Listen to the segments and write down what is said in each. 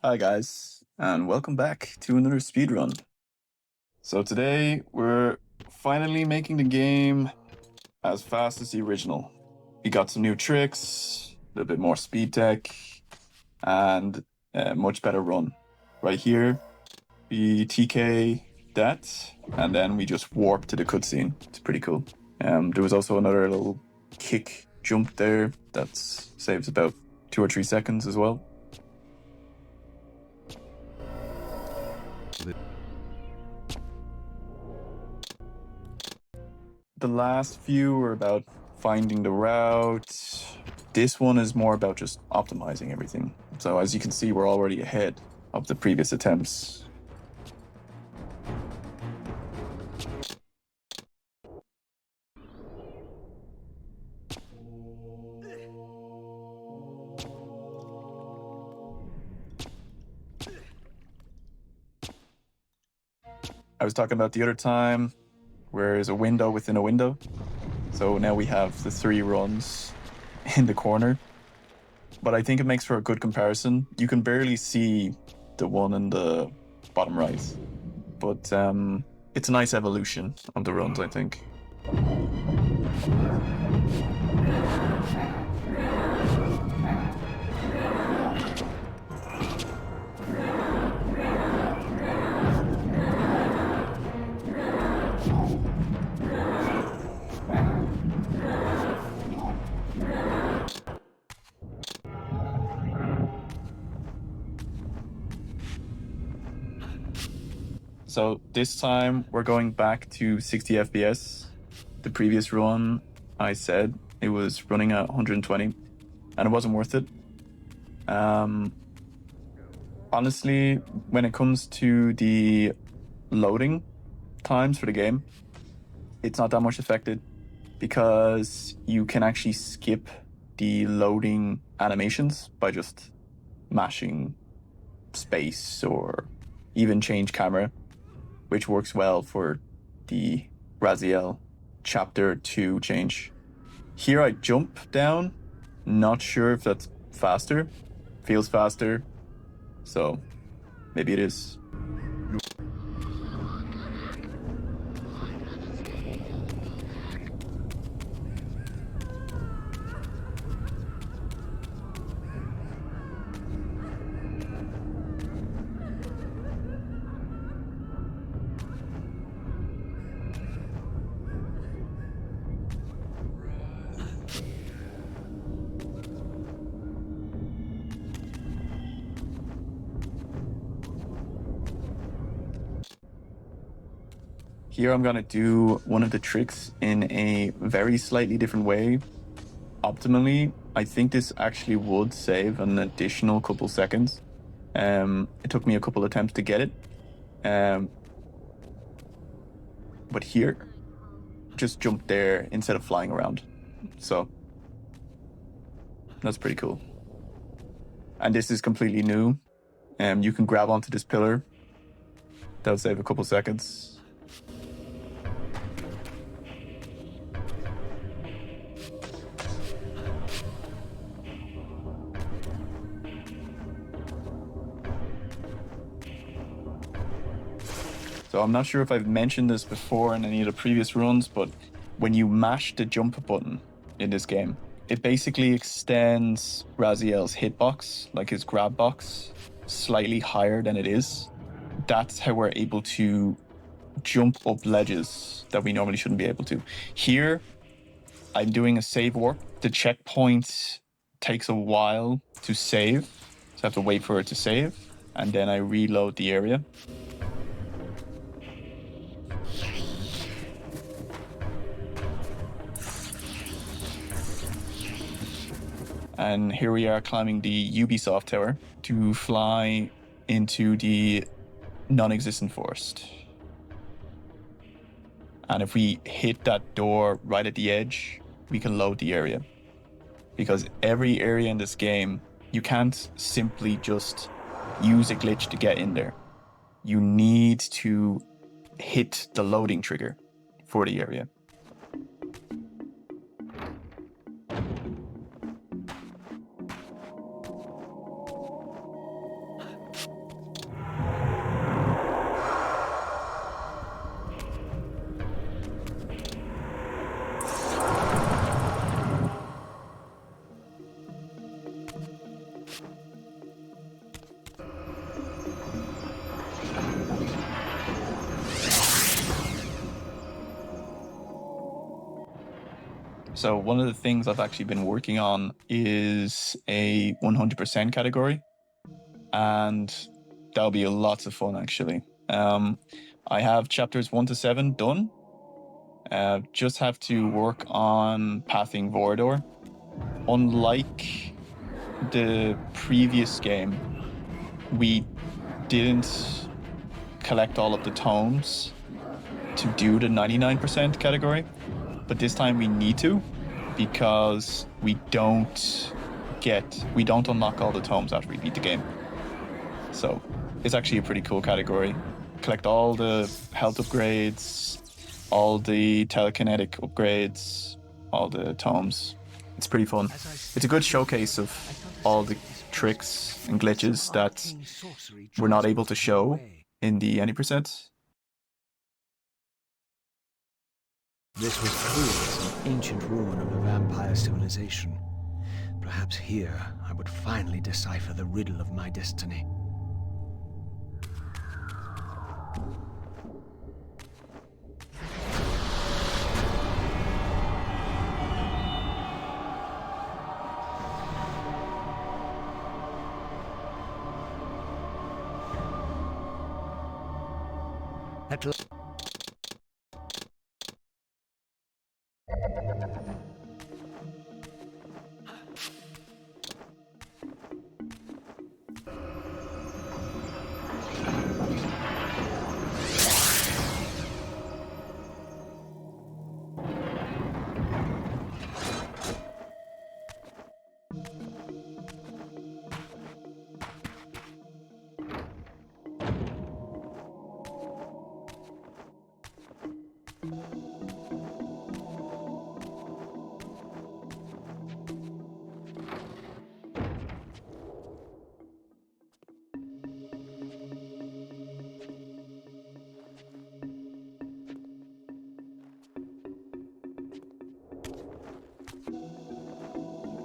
Hi guys, and welcome back to another speedrun. So today we're finally making the game as fast as the original. We got some new tricks, a little bit more speed tech, and a much better run. Right here, we TK that, and then we just warp to the cutscene. It's pretty cool. There was also another little kick jump there that saves about 2 or 3 seconds as well. The last few were about finding the route. This one is more about just optimizing everything. So as you can see, we're already ahead of the previous attempts. I was talking about the other time where there's a window within a window. So now we have the 3 runs in the corner. But I think it makes for a good comparison. You can barely see the one in the bottom right. But it's a nice evolution of the runs, I think. So this time we're going back to 60 FPS. The previous run, I said it was running at 120 and it wasn't worth it. Honestly, when it comes to the loading times for the game, it's not that much affected because you can actually skip the loading animations by just mashing space or even change camera, which works well for the Raziel Chapter 2 change. Here I jump down, not sure if that's faster, feels faster, so maybe it is. Here I'm gonna do one of the tricks in a very slightly different way. Optimally, I think this actually would save an additional couple seconds. It took me a couple attempts to get it. But here, just jump there instead of flying around. So that's pretty cool. And this is completely new. You can grab onto this pillar. That'll save a couple seconds. So I'm not sure if I've mentioned this before in any of the previous runs, but when you mash the jump button in this game, it basically extends Raziel's hitbox, like his grab box, slightly higher than it is. That's how we're able to jump up ledges that we normally shouldn't be able to. Here, I'm doing a save warp. The checkpoint takes a while to save, so I have to wait for it to save, and then I reload the area. And here we are climbing the Ubisoft tower to fly into the non-existent forest. And if we hit that door right at the edge, we can load the area. Because every area in this game, you can't simply just use a glitch to get in there. You need to hit the loading trigger for the area. So one of the things I've actually been working on is a 100% category, and that'll be lots of fun actually. I have chapters 1 to 7 done. Just have to work on pathing Vorador. Unlike the previous game, we didn't collect all of the tomes to do the 99% category, but this time we need to, because we don't unlock all the tomes after we beat the game. So it's actually a pretty cool category. Collect all the health upgrades, all the telekinetic upgrades, all the tomes. It's pretty fun. It's a good showcase of all the tricks and glitches that we're not able to show in the any percent. This was clearly some ancient ruin of a vampire civilization. Perhaps here I would finally decipher the riddle of my destiny. At last.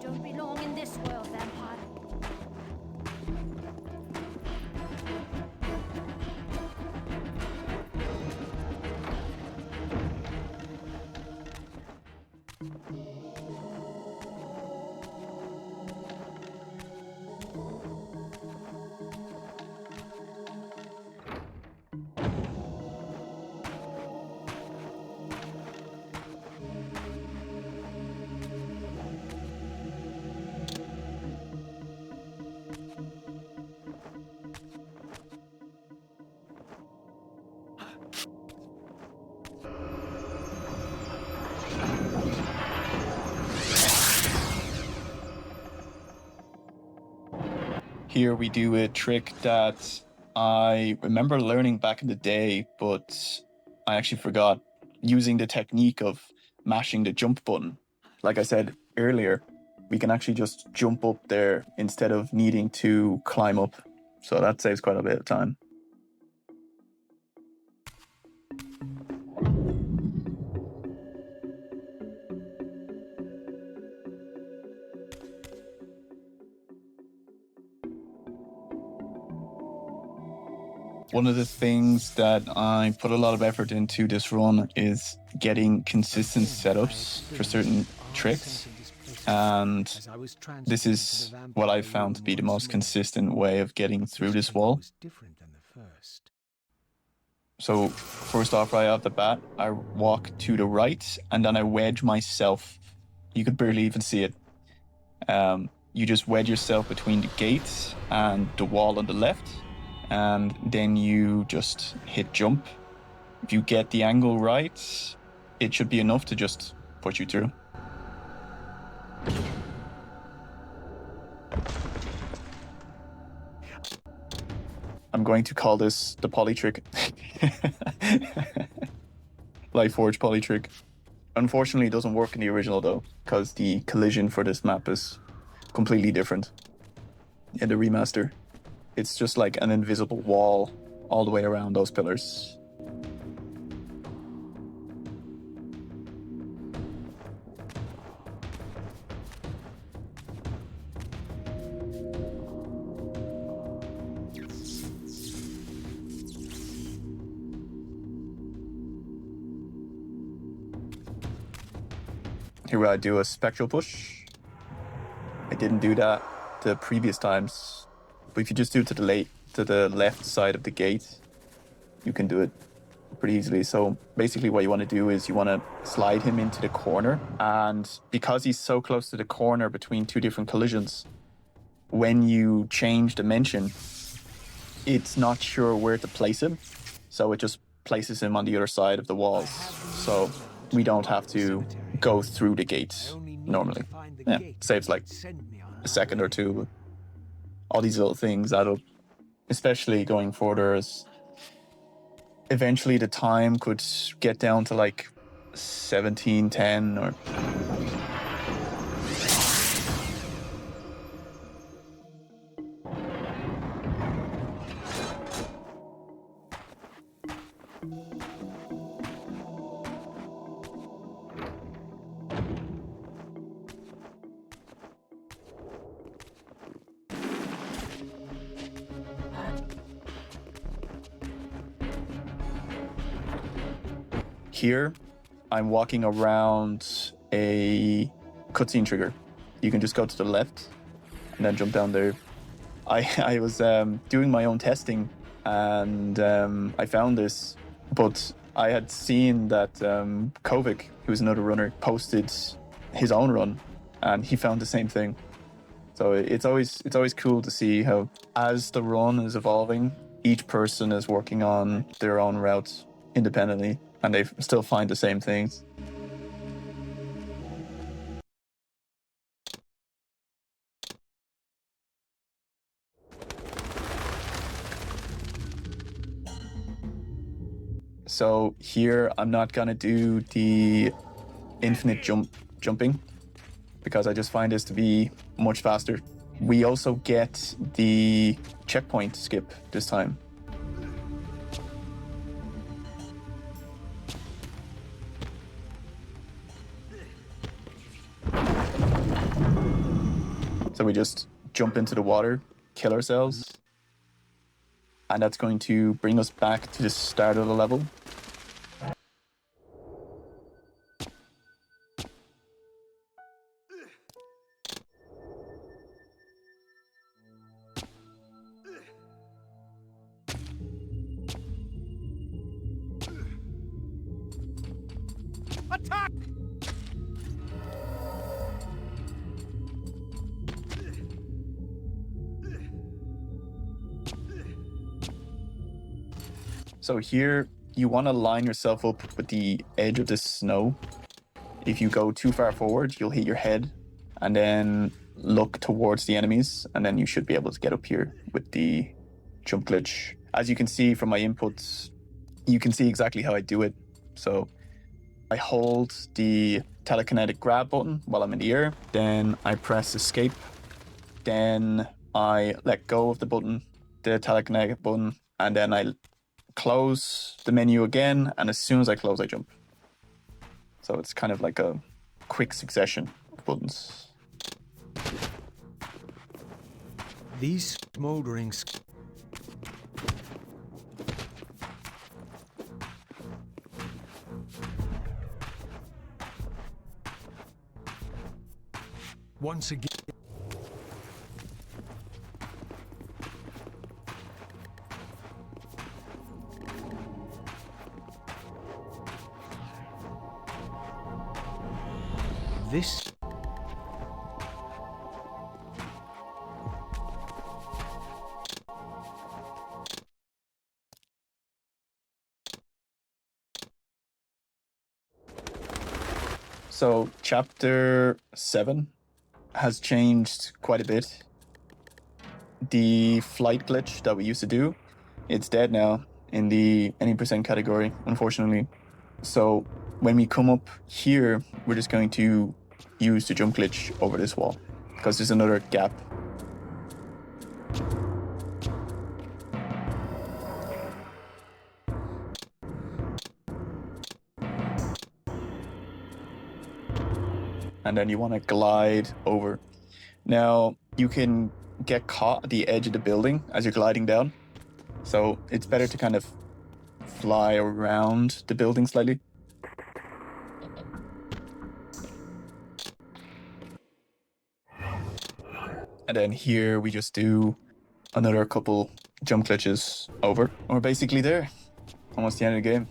Don't belong in this world, vampire. Here we do a trick that I remember learning back in the day, but I actually forgot, using the technique of mashing the jump button. Like I said earlier, we can actually just jump up there instead of needing to climb up. So that saves quite a bit of time. One of the things that I put a lot of effort into this run is getting consistent setups for certain tricks, and this is what I've found to be the most consistent way of getting through this wall. So first off, right off the bat, I walk to the right and then I wedge myself. You could barely even see it. You just wedge yourself between the gate and the wall on the left, and then you just hit jump. If you get the angle right, it should be enough to just push you through. I'm going to call this the poly trick. Lightforge poly trick. Unfortunately, it doesn't work in the original though, because the collision for this map is completely different in the remaster. It's just like an invisible wall all the way around those pillars. Here I do a spectral push. I didn't do that the previous times, but if you just do it to the left side of the gate, you can do it pretty easily. So basically what you want to do is you want to slide him into the corner, and because he's so close to the corner between two different collisions, when you change dimension, it's not sure where to place him, so it just places him on the other side of the walls, so we don't have to go through the gate normally. Yeah, saves like a second or two. All these little things add up, especially going further, as eventually the time could get down to like 17:10 or... Here, I'm walking around a cutscene trigger. You can just go to the left and then jump down there. I was doing my own testing, and I found this, but I had seen that Kovic, who's another runner, posted his own run, and he found the same thing. So it's always cool to see how, as the run is evolving, each person is working on their own routes independently, and they still find the same things. So here I'm not gonna do the infinite jumping because I just find this to be much faster. We also get the checkpoint skip this time. So we just jump into the water, kill ourselves, and that's going to bring us back to the start of the level. Attack! So here, you want to line yourself up with the edge of the snow. If you go too far forward, you'll hit your head, and then look towards the enemies, and then you should be able to get up here with the jump glitch. As you can see from my inputs, you can see exactly how I do it. So I hold the telekinetic grab button while I'm in the air, then I press escape, then I let go of the button, the telekinetic button, and then I close the menu again, and as soon as I close, I jump. So it's kind of like a quick succession of buttons. These smoldering once again. This So chapter 7 has changed quite a bit. The flight glitch that we used to do, it's dead now in the any percent category, unfortunately. So when we come up here, we're just going to use the jump glitch over this wall because there's another gap. And then you want to glide over. Now, you can get caught at the edge of the building as you're gliding down. So it's better to kind of fly around the building slightly. And then here we just do another couple jump glitches over. And we're basically there. Almost the end of the game.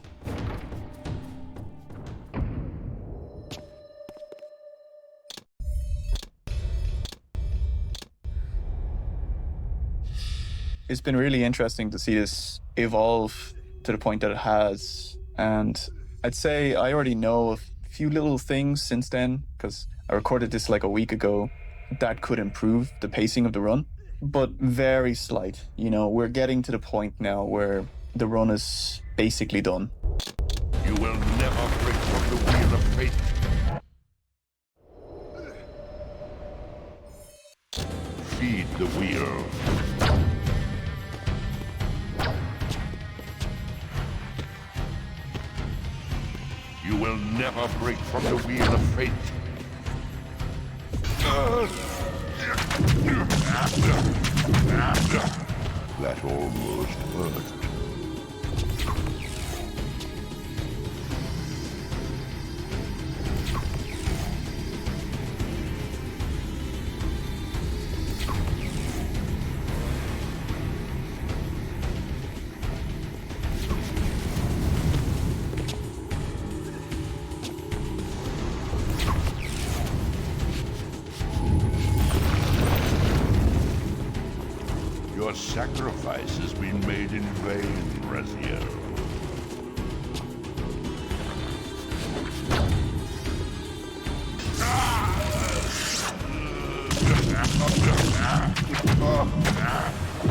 It's been really interesting to see this evolve to the point that it has. And I'd say I already know a few little things since then, because I recorded this like a week ago, that could improve the pacing of the run, but very slight. You know, we're getting to the point now where the run is basically done. You will never break from the wheel of fate. Feed the wheel. You will never break from the wheel of fate. That almost worked. Your sacrifice has been made in vain, Raziel.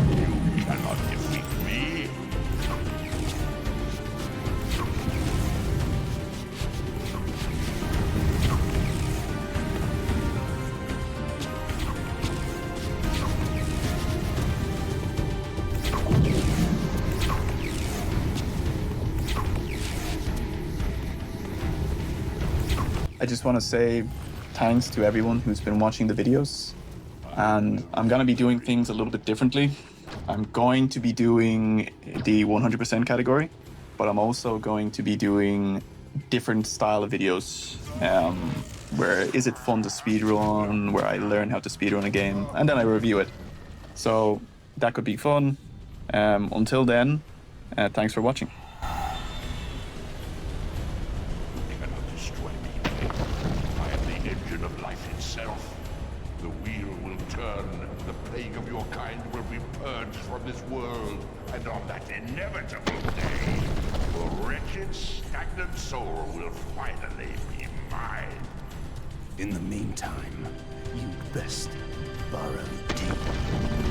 You cannot defeat me. I just want to say thanks to everyone who's been watching the videos. And I'm going to be doing things a little bit differently. I'm going to be doing the 100% category, but I'm also going to be doing different style of videos. Where is it fun to speedrun, where I learn how to speedrun a game, and then I review it. So that could be fun. Until then, thanks for watching. Of life itself. The wheel will turn, the plague of your kind will be purged from this world, and on that inevitable day, your wretched, stagnant soul will finally be mine. In the meantime, you'd best burrow deep.